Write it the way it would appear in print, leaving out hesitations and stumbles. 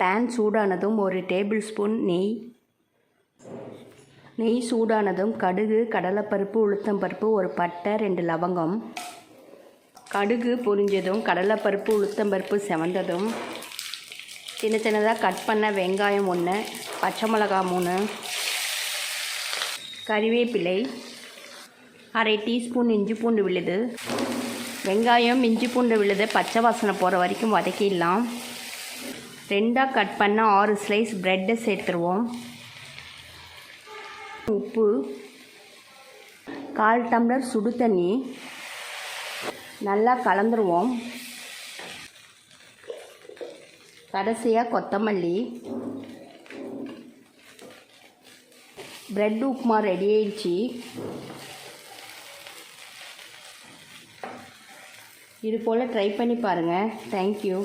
Pan சூடானதும் 1 table spoon நெய் சூடானதும் கடுகு, கடலைப்பருப்பு, உளுத்தம்பருப்பு, ஒரு பட்டை, 2 லவங்கம். கடுகு பொரிஞ்சதும் கடலைப்பருப்பு, உளுத்தம்பருப்பு செவந்ததும் சின்ன சின்னதாக கட் பண்ண வெங்காயம் 1, பச்சை மிளகா 3, கறிவேப்பிலை, அரை டீஸ்பூன் இஞ்சி பூண்டு விழுது. வெங்காயம், இஞ்சி பூண்டு விழுது பச்சை வாசனை போகிற வரைக்கும் வதக்கிடலாம். 2ஆக கட் பண்ண 6 ஸ்லைஸ் ப்ரெட்டை சேர்த்துருவோம். உப்பு, 1/4 டம்ளர் சுடு தண்ணி. நல்லா கலந்துருவோம். கடைசியாக கொத்தமல்லி. ப்ரெட் உப்புமா ரெடி ஆயிடுச்சு. இது போல் ட்ரை பண்ணி பாருங்கள். தேங்க்யூ.